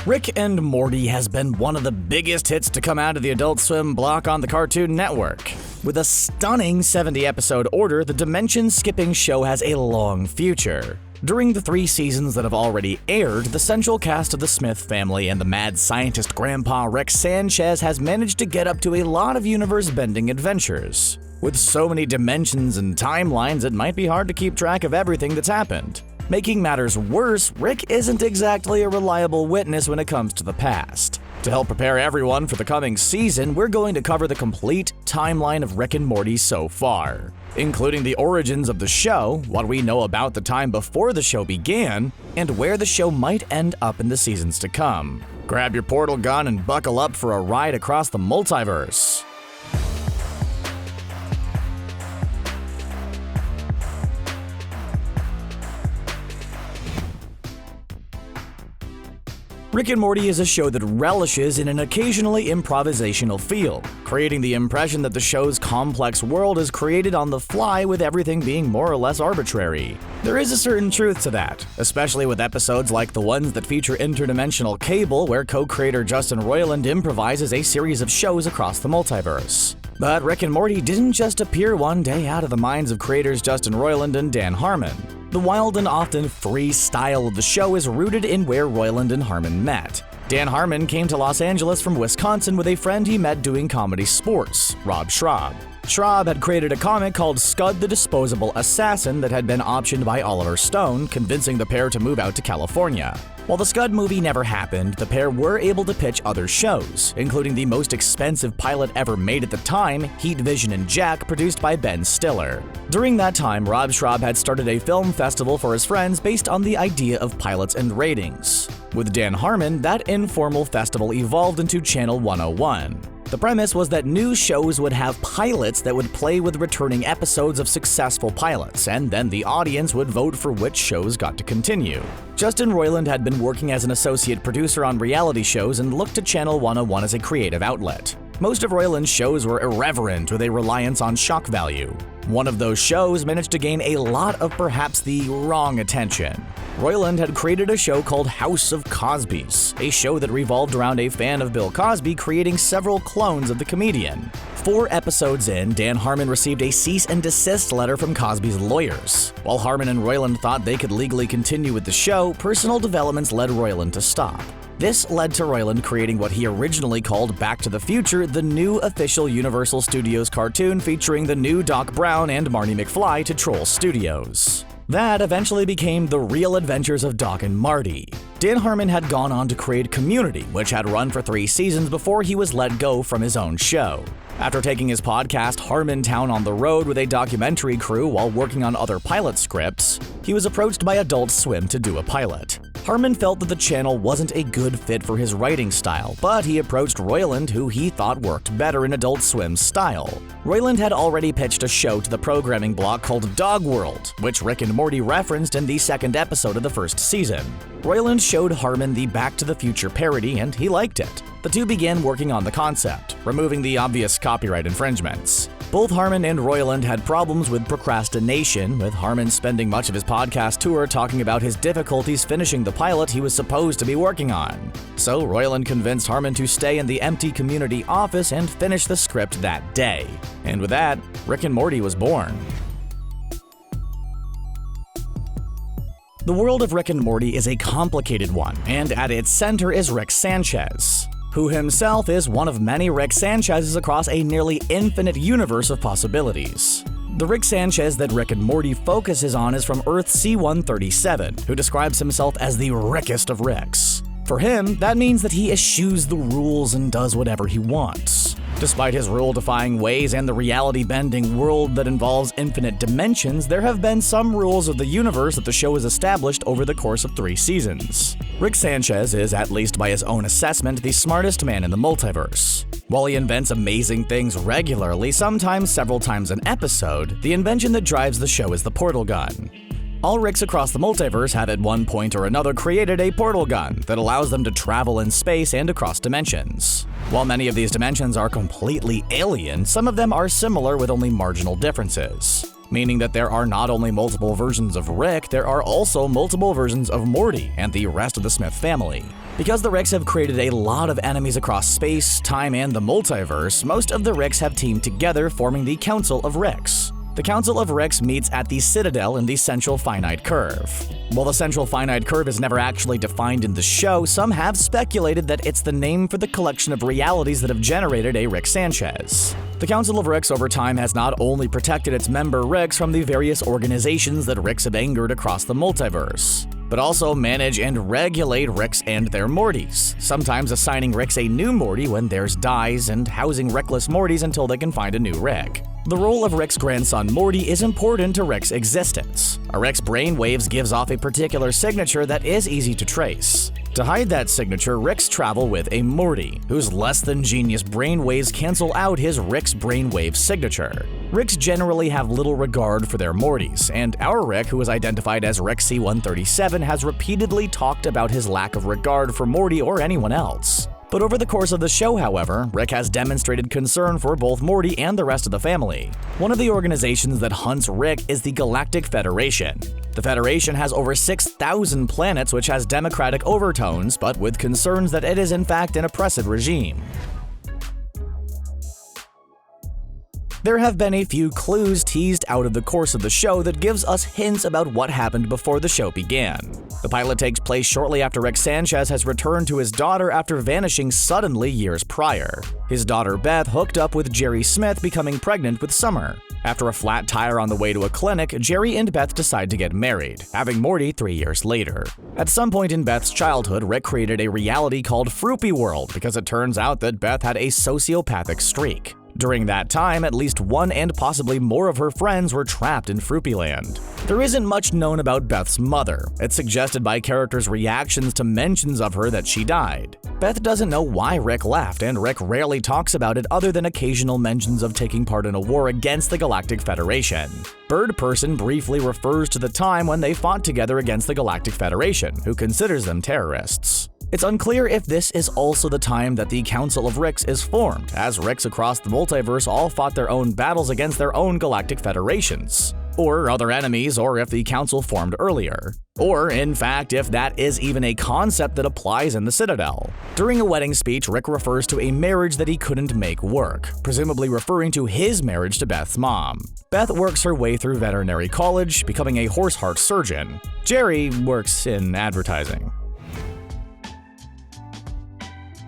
Rick and Morty has been one of the biggest hits to come out of the Adult Swim block on the Cartoon Network. With a stunning 70-episode order, the dimension-skipping show has a long future. During the 3 seasons that have already aired, the central cast of the Smith family and the mad scientist grandpa Rick Sanchez has managed to get up to a lot of universe-bending adventures. With so many dimensions and timelines, it might be hard to keep track of everything that's happened. Making matters worse, Rick isn't exactly a reliable witness when it comes to the past. To help prepare everyone for the coming season, we're going to cover the complete timeline of Rick and Morty so far, including the origins of the show, what we know about the time before the show began, and where the show might end up in the seasons to come. Grab your portal gun and buckle up for a ride across the multiverse. Rick and Morty is a show that relishes in an occasionally improvisational feel, creating the impression that the show's complex world is created on the fly with everything being more or less arbitrary. There is a certain truth to that, especially with episodes like the ones that feature interdimensional cable, where co-creator Justin Roiland improvises a series of shows across the multiverse. But Rick and Morty didn't just appear one day out of the minds of creators Justin Roiland and Dan Harmon. The wild and often free style of the show is rooted in where Roiland and Harmon met. Dan Harmon came to Los Angeles from Wisconsin with a friend he met doing comedy sports, Rob Schrab. Schrab had created a comic called Scud the Disposable Assassin that had been optioned by Oliver Stone, convincing the pair to move out to California. While the Scud movie never happened, the pair were able to pitch other shows, including the most expensive pilot ever made at the time, Heat Vision and Jack, produced by Ben Stiller. During that time, Rob Schrab had started a film festival for his friends based on the idea of pilots and ratings. With Dan Harmon, that informal festival evolved into Channel 101. The premise was that new shows would have pilots that would play with returning episodes of successful pilots, and then the audience would vote for which shows got to continue. Justin Roiland had been working as an associate producer on reality shows and looked to Channel 101 as a creative outlet. Most of Roiland's shows were irreverent with a reliance on shock value. One of those shows managed to gain a lot of perhaps the wrong attention. Roiland had created a show called House of Cosbys, a show that revolved around a fan of Bill Cosby creating several clones of the comedian. 4 episodes in, Dan Harmon received a cease and desist letter from Cosby's lawyers. While Harmon and Roiland thought they could legally continue with the show, personal developments led Roiland to stop. This led to Roiland creating what he originally called Back to the Future, the new official Universal Studios cartoon featuring the new Doc Brown and Marty McFly to troll studios. That eventually became The Real Adventures of Doc and Marty. Dan Harmon had gone on to create Community, which had run for 3 seasons before he was let go from his own show. After taking his podcast Harmontown on the road with a documentary crew while working on other pilot scripts, he was approached by Adult Swim to do a pilot. Harmon felt that the channel wasn't a good fit for his writing style, but he approached Roiland, who he thought worked better in Adult Swim's style. Roiland had already pitched a show to the programming block called Dog World, which Rick and Morty referenced in the 2nd episode of the 1st season. Roiland showed Harmon the Back to the Future parody, and he liked it. The two began working on the concept, removing the obvious copyright infringements. Both Harmon and Roiland had problems with procrastination, with Harmon spending much of his podcast tour talking about his difficulties finishing the pilot he was supposed to be working on. So Roiland convinced Harmon to stay in the empty Community office and finish the script that day. And with that, Rick and Morty was born. The world of Rick and Morty is a complicated one, and at its center is Rick Sanchez, who himself is one of many Rick Sanchez's across a nearly infinite universe of possibilities. The Rick Sanchez that Rick and Morty focuses on is from Earth C-137, who describes himself as the Rickest of Ricks. For him, that means that he eschews the rules and does whatever he wants. Despite his rule-defying ways and the reality-bending world that involves infinite dimensions, there have been some rules of the universe that the show has established over the course of 3 seasons. Rick Sanchez is, at least by his own assessment, the smartest man in the multiverse. While he invents amazing things regularly, sometimes several times an episode, the invention that drives the show is the portal gun. All Ricks across the multiverse have at one point or another created a portal gun that allows them to travel in space and across dimensions. While many of these dimensions are completely alien, some of them are similar with only marginal differences. meaning that there are not only multiple versions of Rick, there are also multiple versions of Morty and the rest of the Smith family. Because the Ricks have created a lot of enemies across space, time, and the multiverse, most of the Ricks have teamed together, forming the Council of Ricks. The Council of Ricks meets at the Citadel in the Central Finite Curve. While the Central Finite Curve is never actually defined in the show, some have speculated that it's the name for the collection of realities that have generated a Rick Sanchez. The Council of Ricks over time has not only protected its member Ricks from the various organizations that Ricks have angered across the multiverse, but also manage and regulate Ricks and their Mortys, sometimes assigning Ricks a new Morty when theirs dies and housing Rickless Mortys until they can find a new Rick. The role of Rick's grandson Morty is important to Rick's existence. A Rick's brainwaves gives off a particular signature that is easy to trace. To hide that signature, Ricks travel with a Morty, whose less-than-genius brainwaves cancel out his Rick's brainwave signature. Ricks generally have little regard for their Mortys, and our Rick, who is identified as Rick C-137, has repeatedly talked about his lack of regard for Morty or anyone else. But over the course of the show, however, Rick has demonstrated concern for both Morty and the rest of the family. One of the organizations that hunts Rick is the Galactic Federation. The Federation has over 6,000 planets, which has democratic overtones, but with concerns that it is in fact an oppressive regime. There have been a few clues teased out of the course of the show that gives us hints about what happened before the show began. The pilot takes place shortly after Rick Sanchez has returned to his daughter after vanishing suddenly years prior. His daughter Beth hooked up with Jerry Smith, becoming pregnant with Summer. After a flat tire on the way to a clinic, Jerry and Beth decide to get married, having Morty 3 years later. At some point in Beth's childhood, Rick created a reality called Froopy World because it turns out that Beth had a sociopathic streak. During that time, at least one and possibly more of her friends were trapped in Froopyland. There isn't much known about Beth's mother. It's suggested by characters' reactions to mentions of her that she died. Beth doesn't know why Rick left, and Rick rarely talks about it other than occasional mentions of taking part in a war against the Galactic Federation. Bird Person briefly refers to the time when they fought together against the Galactic Federation, who considers them terrorists. It's unclear if this is also the time that the Council of Ricks is formed, as Ricks across the multiverse all fought their own battles against their own galactic federations, or other enemies, or if the Council formed earlier. Or, in fact, if that is even a concept that applies in the Citadel. During a wedding speech, Rick refers to a marriage that he couldn't make work, presumably referring to his marriage to Beth's mom. Beth works her way through veterinary college, becoming a horse-heart surgeon. Jerry works in advertising.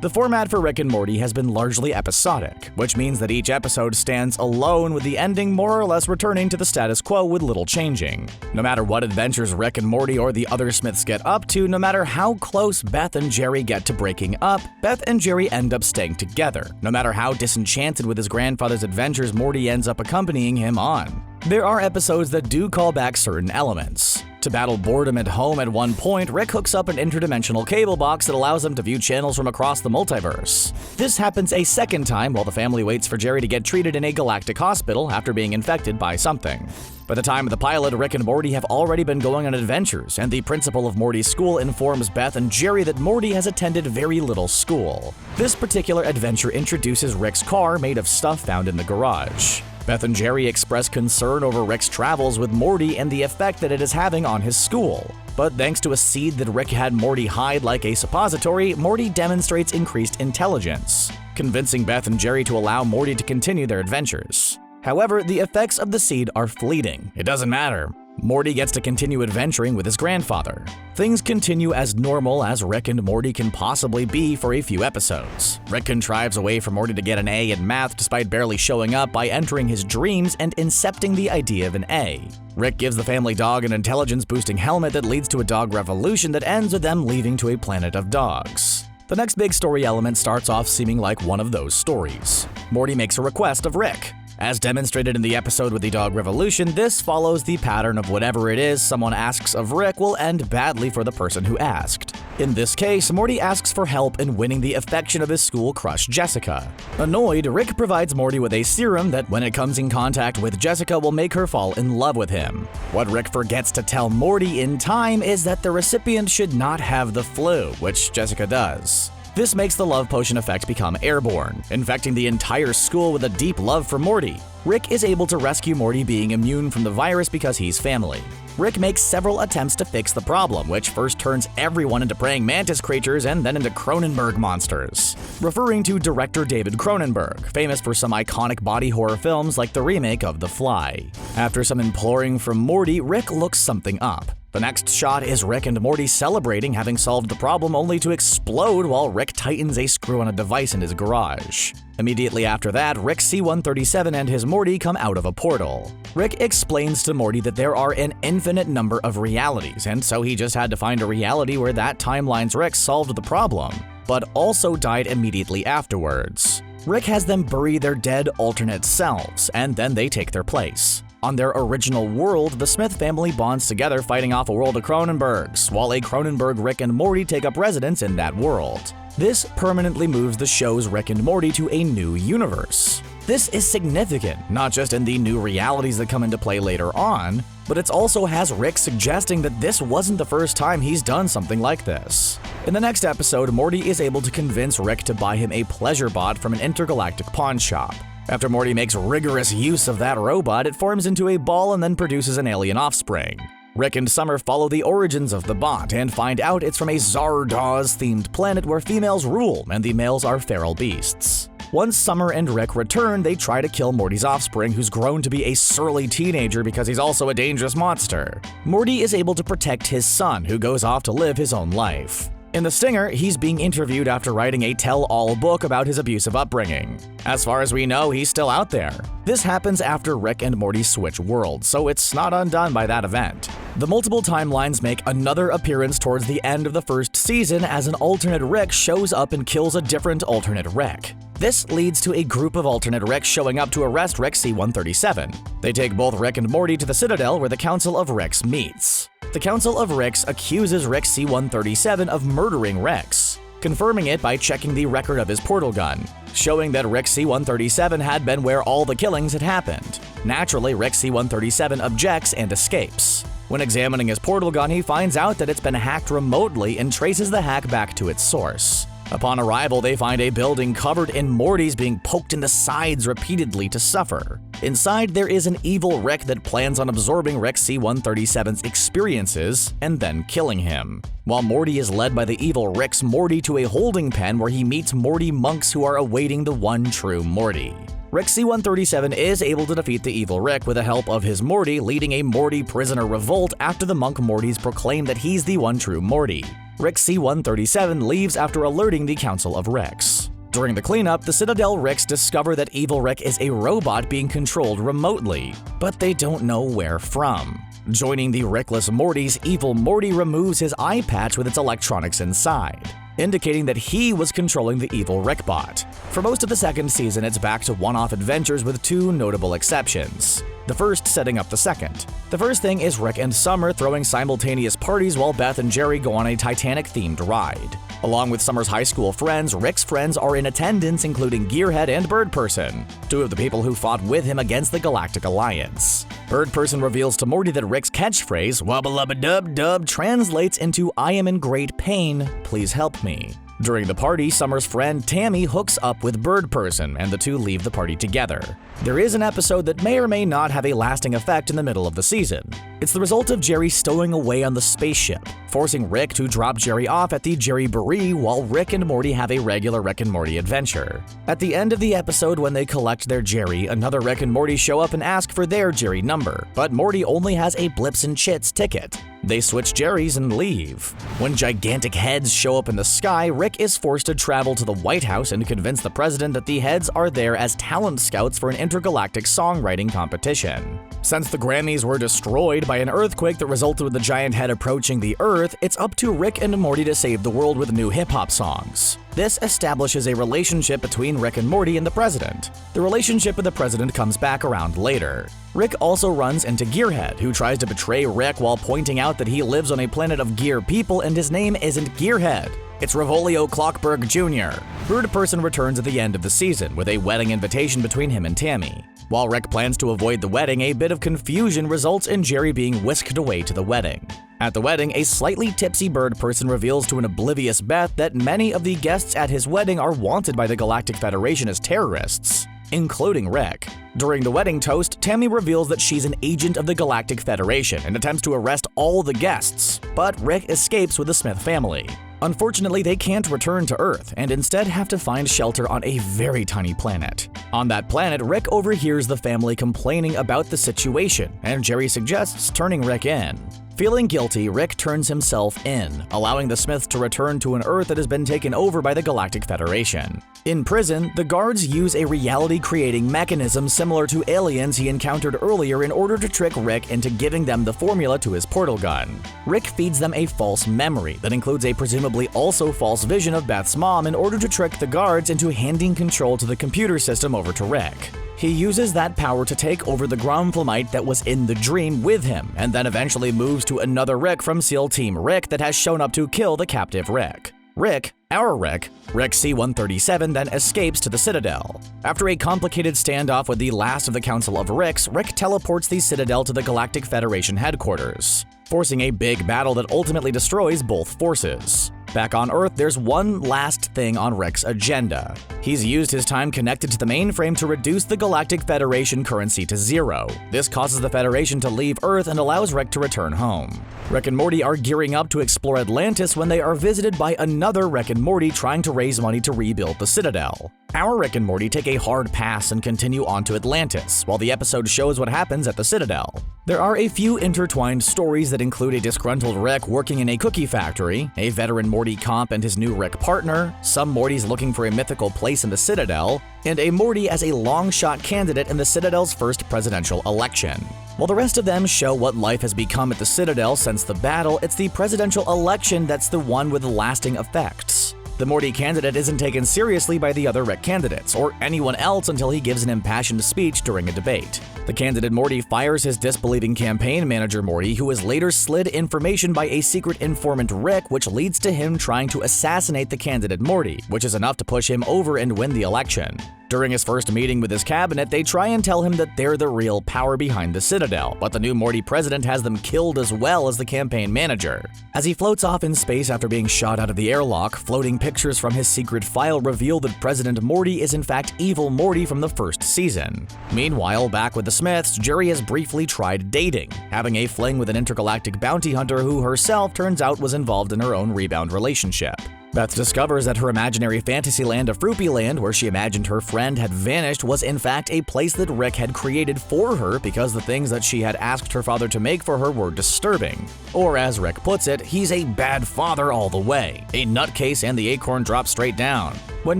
The format for Rick and Morty has been largely episodic, which means that each episode stands alone, with the ending more or less returning to the status quo with little changing. No matter what adventures Rick and Morty or the other Smiths get up to, no matter how close Beth and Jerry get to breaking up, Beth and Jerry end up staying together, no matter how disenchanted with his grandfather's adventures Morty ends up accompanying him on. There are episodes that do call back certain elements. To battle boredom at home, at one point, Rick hooks up an interdimensional cable box that allows them to view channels from across the multiverse. This happens a second time while the family waits for Jerry to get treated in a galactic hospital after being infected by something. By the time of the pilot, Rick and Morty have already been going on adventures, and the principal of Morty's school informs Beth and Jerry that Morty has attended very little school. This particular adventure introduces Rick's car made of stuff found in the garage. Beth and Jerry express concern over Rick's travels with Morty and the effect that it is having on his school. But thanks to a seed that Rick had Morty hide like a suppository, Morty demonstrates increased intelligence, convincing Beth and Jerry to allow Morty to continue their adventures. However, the effects of the seed are fleeting. It doesn't matter. Morty gets to continue adventuring with his grandfather. Things continue as normal as Rick and Morty can possibly be for a few episodes. Rick contrives a way for Morty to get an A in math despite barely showing up by entering his dreams and incepting the idea of an A. Rick gives the family dog an intelligence-boosting helmet that leads to a dog revolution that ends with them leaving to a planet of dogs. The next big story element starts off seeming like one of those stories. Morty makes a request of Rick. As demonstrated in the episode with the dog revolution, this follows the pattern of whatever it is someone asks of Rick will end badly for the person who asked. In this case, Morty asks for help in winning the affection of his school crush Jessica. Annoyed, Rick provides Morty with a serum that, when it comes in contact with Jessica, will make her fall in love with him. What Rick forgets to tell Morty in time is that the recipient should not have the flu, which Jessica does. This makes the love potion effect become airborne, infecting the entire school with a deep love for Morty. Rick is able to rescue Morty being immune from the virus because he's family. Rick makes several attempts to fix the problem, which first turns everyone into praying mantis creatures and then into Cronenberg monsters. Referring to director David Cronenberg, famous for some iconic body horror films like the remake of The Fly. After some imploring from Morty, Rick looks something up. The next shot is Rick and Morty celebrating having solved the problem only to explode while Rick tightens a screw on a device in his garage. Immediately after that, Rick C-137 and his Morty come out of a portal. Rick explains to Morty that there are an infinite number of realities, and so he just had to find a reality where that timeline's Rick solved the problem, but also died immediately afterwards. Rick has them bury their dead alternate selves, and then they take their place. On their original world, the Smith family bonds together fighting off a world of Cronenbergs, while a Cronenberg Rick and Morty take up residence in that world. This permanently moves the show's Rick and Morty to a new universe. This is significant, not just in the new realities that come into play later on, but it also has Rick suggesting that this wasn't the first time he's done something like this. In the next episode, Morty is able to convince Rick to buy him a pleasure bot from an intergalactic pawn shop. After Morty makes rigorous use of that robot, it forms into a ball and then produces an alien offspring. Rick and Summer follow the origins of the bot and find out it's from a Zardoz-themed planet where females rule and the males are feral beasts. Once Summer and Rick return, they try to kill Morty's offspring, who's grown to be a surly teenager because he's also a dangerous monster. Morty is able to protect his son, who goes off to live his own life. In The Stinger, he's being interviewed after writing a tell-all book about his abusive upbringing. As far as we know, he's still out there. This happens after Rick and Morty switch worlds, so it's not undone by that event. The multiple timelines make another appearance towards the end of the first season as an alternate Rick shows up and kills a different alternate Rick. This leads to a group of alternate Ricks showing up to arrest Rick C-137. They take both Rick and Morty to the Citadel where the Council of Ricks meets. The Council of Ricks accuses Rick C-137 of murdering Ricks, confirming it by checking the record of his portal gun, showing that Rick C-137 had been where all the killings had happened. Naturally, Rick C-137 objects and escapes. When examining his portal gun, he finds out that it's been hacked remotely and traces the hack back to its source. Upon arrival, they find a building covered in Mortys being poked in the sides repeatedly to suffer. Inside, there is an evil Rick that plans on absorbing Rick C-137's experiences and then killing him. While Morty is led by the evil Rick's Morty to a holding pen where he meets Morty monks who are awaiting the one true Morty. Rick C-137 is able to defeat the evil Rick with the help of his Morty, leading a Morty prisoner revolt after the monk Mortys proclaim that he's the one true Morty. Rick C-137 leaves after alerting the Council of Ricks. During the cleanup, the Citadel Ricks discover that Evil Rick is a robot being controlled remotely, but they don't know where from. Joining the Rickless Mortys, Evil Morty removes his eye patch with its electronics inside, indicating that he was controlling the evil Rick bot. For most of the second season, it's back to one-off adventures with two notable exceptions. The first setting up the second. The first thing is Rick and Summer throwing simultaneous parties while Beth and Jerry go on a Titanic-themed ride. Along with Summer's high school friends, Rick's friends are in attendance, including Gearhead and Birdperson, two of the people who fought with him against the Galactic Alliance. Birdperson reveals to Morty that Rick's catchphrase, "Wubba-lubba-dub-dub," translates into "I am in great pain, please help me." During the party, Summer's friend Tammy hooks up with Birdperson, and the two leave the party together. There is an episode that may or may not have a lasting effect in the middle of the season. It's the result of Jerry stowing away on the spaceship, forcing Rick to drop Jerry off at the Jerry Baree while Rick and Morty have a regular Rick and Morty adventure. At the end of the episode, when they collect their Jerry, another Rick and Morty show up and ask for their Jerry number, but Morty only has a Blips and Chits ticket. They switch Jerrys and leave. When gigantic heads show up in the sky, Rick is forced to travel to the White House and convince the president that the heads are there as talent scouts for an intergalactic songwriting competition. Since the Grammys were destroyed by an earthquake that resulted with the giant head approaching the Earth, it's up to Rick and Morty to save the world with new hip-hop songs. This establishes a relationship between Rick and Morty and the president. The relationship with the president comes back around later. Rick also runs into Gearhead, who tries to betray Rick while pointing out that he lives on a planet of gear people and his name isn't Gearhead. It's Revolio Clockberg Jr. Birdperson returns at the end of the season with a wedding invitation between him and Tammy. While Rick plans to avoid the wedding, a bit of confusion results in Jerry being whisked away to the wedding. At the wedding, a slightly tipsy bird person reveals to an oblivious Beth that many of the guests at his wedding are wanted by the Galactic Federation as terrorists, including Rick. During the wedding toast, Tammy reveals that she's an agent of the Galactic Federation and attempts to arrest all the guests, but Rick escapes with the Smith family. Unfortunately, they can't return to Earth and instead have to find shelter on a very tiny planet. On that planet, Rick overhears the family complaining about the situation, and Jerry suggests turning Rick in. Feeling guilty, Rick turns himself in, allowing the Smiths to return to an Earth that has been taken over by the Galactic Federation. In prison, the guards use a reality-creating mechanism similar to aliens he encountered earlier in order to trick Rick into giving them the formula to his portal gun. Rick feeds them a false memory that includes a presumably also false vision of Beth's mom in order to trick the guards into handing control to the computer system over to Rick. He uses that power to take over the Gromflemite that was in the dream with him, and then eventually moves to another Rick from SEAL Team Rick that has shown up to kill the captive Rick. Rick, our Rick C-137, then escapes to the Citadel. After a complicated standoff with the last of the Council of Ricks, Rick teleports the Citadel to the Galactic Federation headquarters, forcing a big battle that ultimately destroys both forces. Back on Earth, there's one last thing on Rick's agenda. He's used his time connected to the mainframe to reduce the Galactic Federation currency to 0. This causes the Federation to leave Earth and allows Rick to return home. Rick and Morty are gearing up to explore Atlantis when they are visited by another Rick and Morty trying to raise money to rebuild the Citadel. Our Rick and Morty take a hard pass and continue on to Atlantis, while the episode shows what happens at the Citadel. There are a few intertwined stories that include a disgruntled Rick working in a cookie factory, a veteran Morty comp and his new Rick partner, some Mortys looking for a mythical place in the Citadel, and a Morty as a long-shot candidate in the Citadel's first presidential election. While the rest of them show what life has become at the Citadel since the battle, it's the presidential election that's the one with lasting effects. The Morty candidate isn't taken seriously by the other Rick candidates, or anyone else until he gives an impassioned speech during a debate. The candidate Morty fires his disbelieving campaign manager Morty, who is later slid information by a secret informant Rick, which leads to him trying to assassinate the candidate Morty, which is enough to push him over and win the election. During his first meeting with his cabinet, they try and tell him that they're the real power behind the Citadel, but the new Morty president has them killed as well as the campaign manager. As he floats off in space after being shot out of the airlock, floating pictures from his secret file reveal that President Morty is in fact Evil Morty from the first season. Meanwhile, back with the Smiths, Jerry has briefly tried dating, having a fling with an intergalactic bounty hunter who herself turns out was involved in her own rebound relationship. Beth discovers that her imaginary fantasy land of Fruipyland, where she imagined her friend had vanished, was in fact a place that Rick had created for her because the things that she had asked her father to make for her were disturbing. Or as Rick puts it, he's a bad father all the way, a nutcase, and the acorn drops straight down. When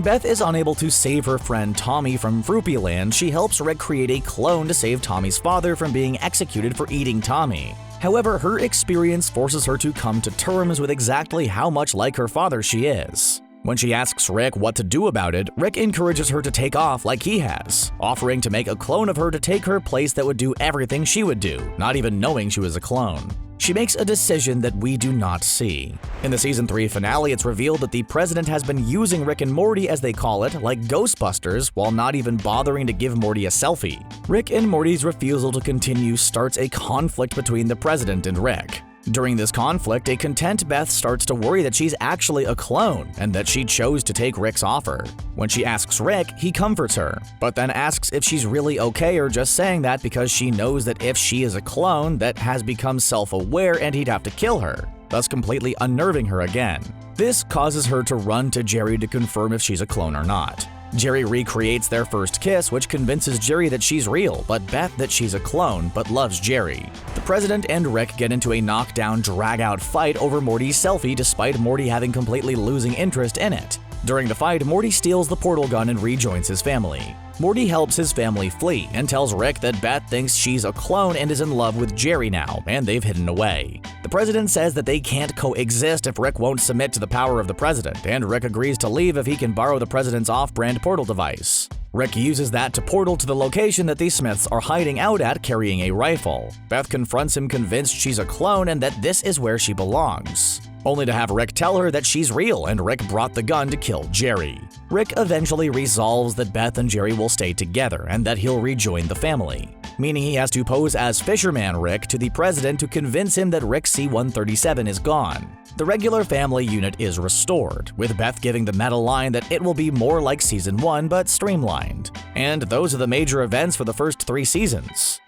Beth is unable to save her friend Tommy from Fruipyland, she helps Rick create a clone to save Tommy's father from being executed for eating Tommy. However, her experience forces her to come to terms with exactly how much like her father she is. When she asks Rick what to do about it, Rick encourages her to take off like he has, offering to make a clone of her to take her place that would do everything she would do, not even knowing she was a clone. She makes a decision that we do not see. In the Season 3 finale, it's revealed that the president has been using Rick and Morty, as they call it, like Ghostbusters, while not even bothering to give Morty a selfie. Rick and Morty's refusal to continue starts a conflict between the president and Rick. During this conflict, a content Beth starts to worry that she's actually a clone and that she chose to take Rick's offer. When she asks Rick, he comforts her, but then asks if she's really okay or just saying that because she knows that if she is a clone, that has become self-aware and he'd have to kill her, thus completely unnerving her again. This causes her to run to Jerry to confirm if she's a clone or not. Jerry recreates their first kiss, which convinces Jerry that she's real, but Beth that she's a clone, but loves Jerry. The president and Rick get into a knockdown, drag-out fight over Morty's selfie despite Morty having completely losing interest in it. During the fight, Morty steals the portal gun and rejoins his family. Morty helps his family flee and tells Rick that Beth thinks she's a clone and is in love with Jerry now, and they've hidden away. The president says that they can't coexist if Rick won't submit to the power of the president, and Rick agrees to leave if he can borrow the president's off-brand portal device. Rick uses that to portal to the location that the Smiths are hiding out at carrying a rifle. Beth confronts him convinced she's a clone and that this is where she belongs, only to have Rick tell her that she's real and Rick brought the gun to kill Jerry. Rick eventually resolves that Beth and Jerry will stay together and that he'll rejoin the family. meaning he has to pose as Fisherman Rick to the president to convince him that Rick C-137 is gone. The regular family unit is restored, with Beth giving the meta line that it will be more like Season 1 but streamlined. And those are the major events for the first 3 seasons.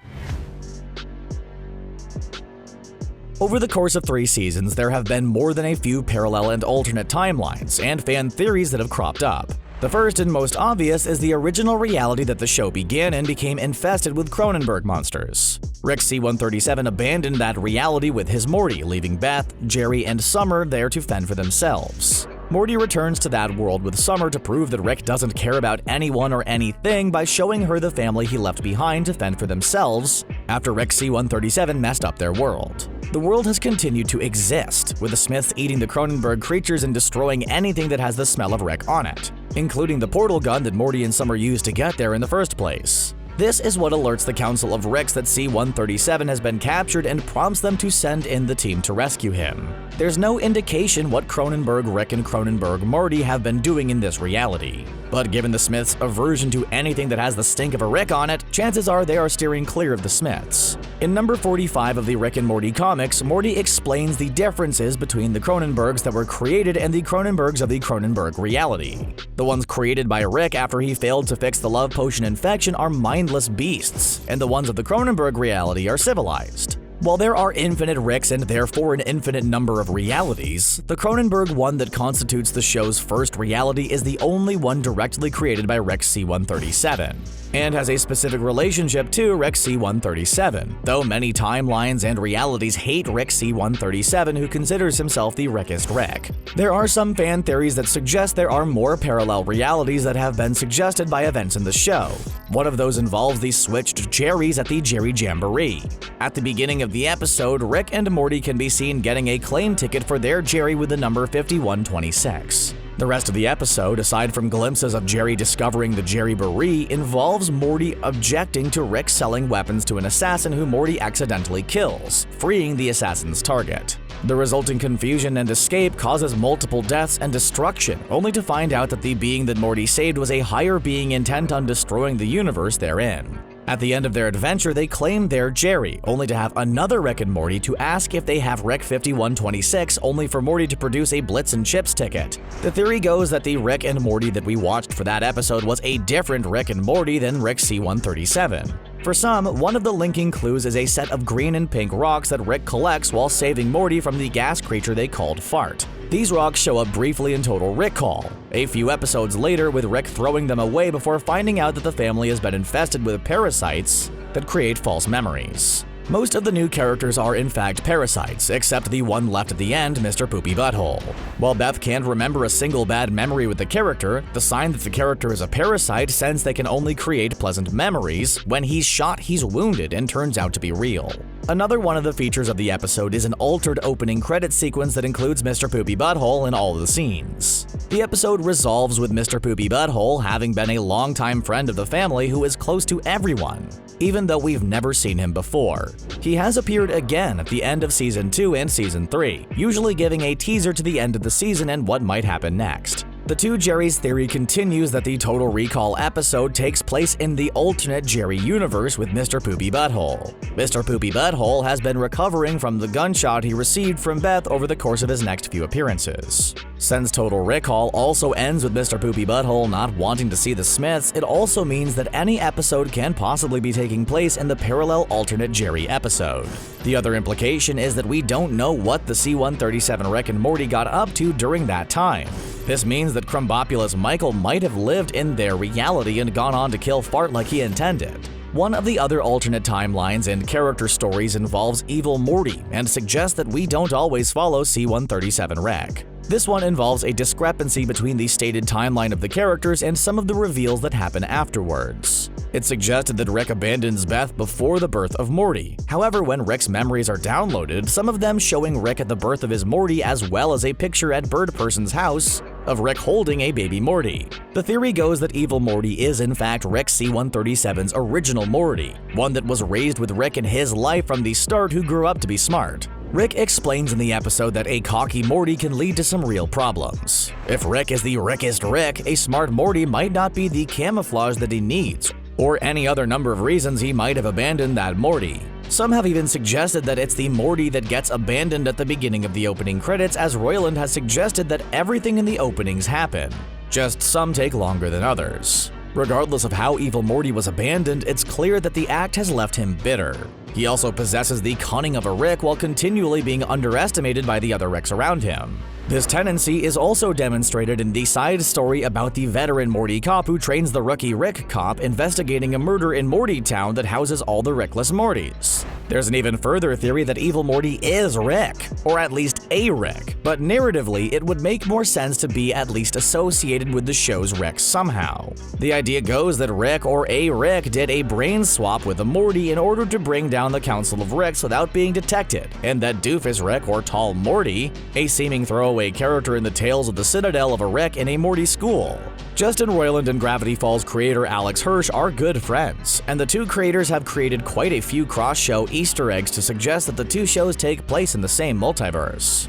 Over the course of 3 seasons, there have been more than a few parallel and alternate timelines and fan theories that have cropped up. The first and most obvious is the original reality that the show began and became infested with Cronenberg monsters. Rick C-137 abandoned that reality with his Morty, leaving Beth, Jerry, and Summer there to fend for themselves. Morty returns to that world with Summer to prove that Rick doesn't care about anyone or anything by showing her the family he left behind to fend for themselves after Rick C-137 messed up their world. The world has continued to exist, with the Smiths eating the Cronenberg creatures and destroying anything that has the smell of Rick on it, including the portal gun that Morty and Summer used to get there in the first place. This is what alerts the Council of Ricks that C-137 has been captured and prompts them to send in the team to rescue him. There's no indication what Cronenberg Rick and Cronenberg Morty have been doing in this reality, but given the Smiths' aversion to anything that has the stink of a Rick on it, chances are they are steering clear of the Smiths. In number 45 of the Rick and Morty comics, Morty explains the differences between the Cronenbergs that were created and the Cronenbergs of the Cronenberg reality. The ones created by Rick after he failed to fix the love potion infection are mindless beasts, and the ones of the Cronenberg reality are civilized. While there are infinite Ricks and therefore an infinite number of realities, the Cronenberg one that constitutes the show's first reality is the only one directly created by Rick C-137, and has a specific relationship to Rick C-137, though many timelines and realities hate Rick C-137, who considers himself the Rickest Rick. There are some fan theories that suggest there are more parallel realities that have been suggested by events in the show. One of those involves the switched Jerrys at the Jerry Jamboree. At the beginning of the episode, Rick and Morty can be seen getting a claim ticket for their Jerry with the number 5126. The rest of the episode, aside from glimpses of Jerry discovering the Jerry Baree, involves Morty objecting to Rick selling weapons to an assassin who Morty accidentally kills, freeing the assassin's target. The resulting confusion and escape causes multiple deaths and destruction, only to find out that the being that Morty saved was a higher being intent on destroying the universe they're in. At the end of their adventure, they claim they're Jerry, only to have another Rick and Morty to ask if they have Rick 5126, only for Morty to produce a Blitz and Chips ticket. The theory goes that the Rick and Morty that we watched for that episode was a different Rick and Morty than Rick C-137. For some, one of the linking clues is a set of green and pink rocks that Rick collects while saving Morty from the gas creature they called Fart. These rocks show up briefly in Total Recall, a few episodes later with Rick throwing them away before finding out that the family has been infested with parasites that create false memories. Most of the new characters are in fact parasites, except the one left at the end, Mr. Poopy Butthole. While Beth can't remember a single bad memory with the character, the sign that the character is a parasite sends they can only create pleasant memories. When he's shot, he's wounded and turns out to be real. Another one of the features of the episode is an altered opening credit sequence that includes Mr. Poopy Butthole in all the scenes. The episode resolves with Mr. Poopy Butthole having been a longtime friend of the family who is close to everyone, even though we've never seen him before. He has appeared again at the end of Season 2 and Season 3, usually giving a teaser to the end of the season and what might happen next. The Two Jerrys theory continues that the Total Recall episode takes place in the alternate Jerry universe with Mr. Poopy Butthole. Mr. Poopy Butthole has been recovering from the gunshot he received from Beth over the course of his next few appearances. Since Total Recall also ends with Mr. Poopy Butthole not wanting to see the Smiths, it also means that any episode can possibly be taking place in the parallel alternate Jerry episode. The other implication is that we don't know what the C-137 Rick and Morty got up to during that time. This means that Crumbopulous Michael might have lived in their reality and gone on to kill Fart like he intended. One of the other alternate timelines and character stories involves Evil Morty and suggests that we don't always follow C-137 Rick. This one involves a discrepancy between the stated timeline of the characters and some of the reveals that happen afterwards. It's suggested that Rick abandons Beth before the birth of Morty. However, when Rick's memories are downloaded, some of them showing Rick at the birth of his Morty as well as a picture at Bird Person's house of Rick holding a baby Morty. The theory goes that Evil Morty is in fact Rick C-137's original Morty, one that was raised with Rick in his life from the start who grew up to be smart. Rick explains in the episode that a cocky Morty can lead to some real problems. If Rick is the Rickest Rick, a smart Morty might not be the camouflage that he needs, or any other number of reasons he might have abandoned that Morty. Some have even suggested that it's the Morty that gets abandoned at the beginning of the opening credits, as Roiland has suggested that everything in the openings happen. Just some take longer than others. Regardless of how Evil Morty was abandoned, it's clear that the act has left him bitter. He also possesses the cunning of a Rick while continually being underestimated by the other Ricks around him. This tendency is also demonstrated in the side story about the veteran Morty cop who trains the rookie Rick cop investigating a murder in Morty Town that houses all the Rickless Mortys. There's an even further theory that Evil Morty is Rick, or at least a Rick, but narratively it would make more sense to be at least associated with the show's Rick somehow. The idea goes that Rick or a Rick did a brain swap with a Morty in order to bring down the Council of Ricks without being detected, and that Doofus Rick or Tall Morty, a seeming throwaway character in the tales of the Citadel of a Rick in a Morty school. Justin Roiland and Gravity Falls creator Alex Hirsch are good friends, and the two creators have created quite a few cross-show Easter eggs to suggest that the two shows take place in the same multiverse.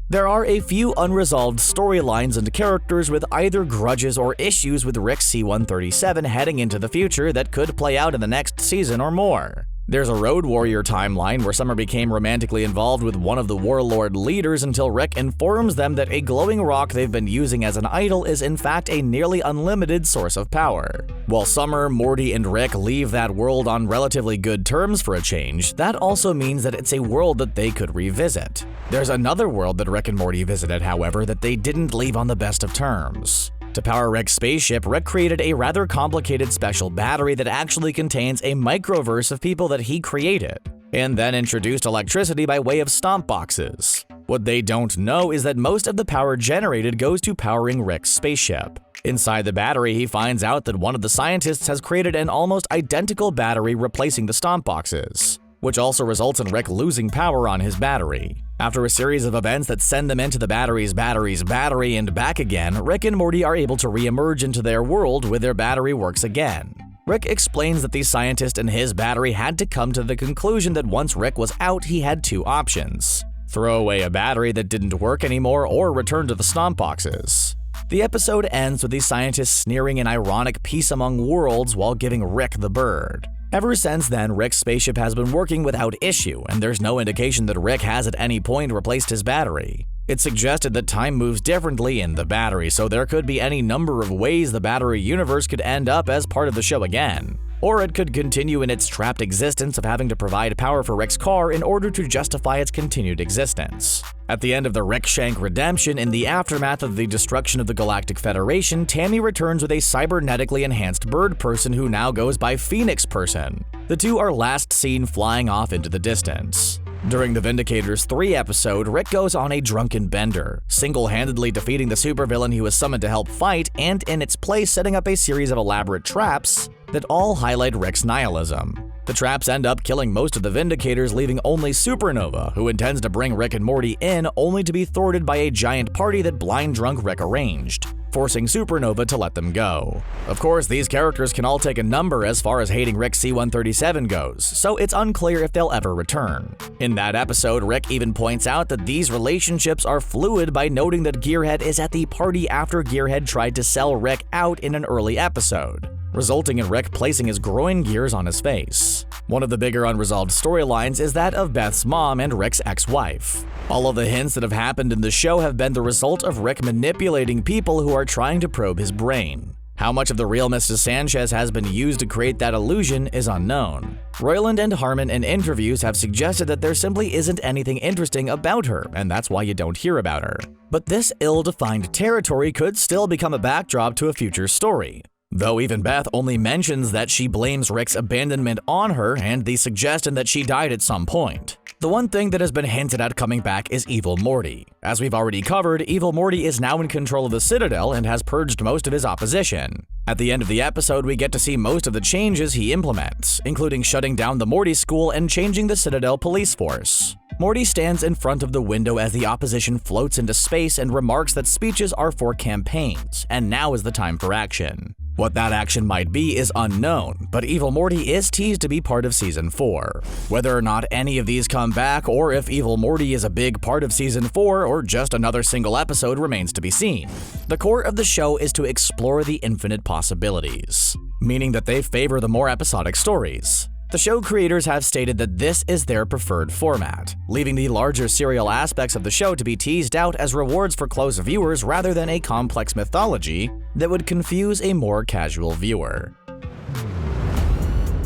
There are a few unresolved storylines and characters with either grudges or issues with Rick C-137 heading into the future that could play out in the next season or more. There's a Road Warrior timeline where Summer became romantically involved with one of the Warlord leaders until Rick informs them that a glowing rock they've been using as an idol is in fact a nearly unlimited source of power. While Summer, Morty, and Rick leave that world on relatively good terms for a change, that also means that it's a world that they could revisit. There's another world that Rick and Morty visited, however, that they didn't leave on the best of terms. To power Rick's spaceship, Rick created a rather complicated special battery that actually contains a microverse of people that he created, and then introduced electricity by way of stomp boxes. What they don't know is that most of the power generated goes to powering Rick's spaceship. Inside the battery, he finds out that one of the scientists has created an almost identical battery replacing the stomp boxes, which also results in Rick losing power on his battery. After a series of events that send them into the battery's battery and back again, Rick and Morty are able to re-emerge into their world where their battery works again. Rick explains that the scientist and his battery had to come to the conclusion that once Rick was out, he had two options: throw away a battery that didn't work anymore or return to the stomp boxes. The episode ends with the scientist sneering an ironic peace among worlds while giving Rick the bird. Ever since then, Rick's spaceship has been working without issue, and there's no indication that Rick has at any point replaced his battery. It's suggested that time moves differently in the battery, so there could be any number of ways the battery universe could end up as part of the show again. Or it could continue in its trapped existence of having to provide power for Rick's car in order to justify its continued existence. At the end of the Rick Shank redemption, in the aftermath of the destruction of the Galactic Federation, Tammy returns with a cybernetically enhanced bird person who now goes by Phoenix Person. The two are last seen flying off into the distance. During the Vindicators 3 episode, Rick goes on a drunken bender, single-handedly defeating the supervillain he was summoned to help fight, and in its place setting up a series of elaborate traps that all highlight Rick's nihilism. The traps end up killing most of the Vindicators, leaving only Supernova, who intends to bring Rick and Morty in, only to be thwarted by a giant party that blind drunk Rick arranged, forcing Supernova to let them go. Of course, these characters can all take a number as far as hating Rick C-137 goes, so it's unclear if they'll ever return. In that episode, Rick even points out that these relationships are fluid by noting that Gearhead is at the party after Gearhead tried to sell Rick out in an early episode, resulting in Rick placing his groin gears on his face. One of the bigger unresolved storylines is that of Beth's mom and Rick's ex-wife. All of the hints that have happened in the show have been the result of Rick manipulating people who are trying to probe his brain. How much of the real Mrs. Sanchez has been used to create that illusion is unknown. Roiland and Harmon in interviews have suggested that there simply isn't anything interesting about her, and that's why you don't hear about her. But this ill-defined territory could still become a backdrop to a future story, though even Beth only mentions that she blames Rick's abandonment on her and the suggestion that she died at some point. The one thing that has been hinted at coming back is Evil Morty. As we've already covered, Evil Morty is now in control of the Citadel and has purged most of his opposition. At the end of the episode, we get to see most of the changes he implements, including shutting down the Morty School and changing the Citadel police force. Morty stands in front of the window as the opposition floats into space and remarks that speeches are for campaigns, and now is the time for action. What that action might be is unknown, but Evil Morty is teased to be part of Season 4. Whether or not any of these come back, or if Evil Morty is a big part of Season 4 or just another single episode remains to be seen. The core of the show is to explore the infinite possibilities, meaning that they favor the more episodic stories. The show creators have stated that this is their preferred format, leaving the larger serial aspects of the show to be teased out as rewards for close viewers rather than a complex mythology that would confuse a more casual viewer.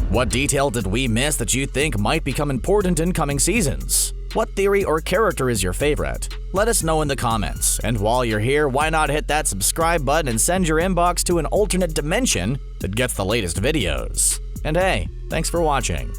What detail did we miss that you think might become important in coming seasons? What theory or character is your favorite? Let us know in the comments, and while you're here, why not hit that subscribe button and send your inbox to an alternate dimension that gets the latest videos. And hey, thanks for watching.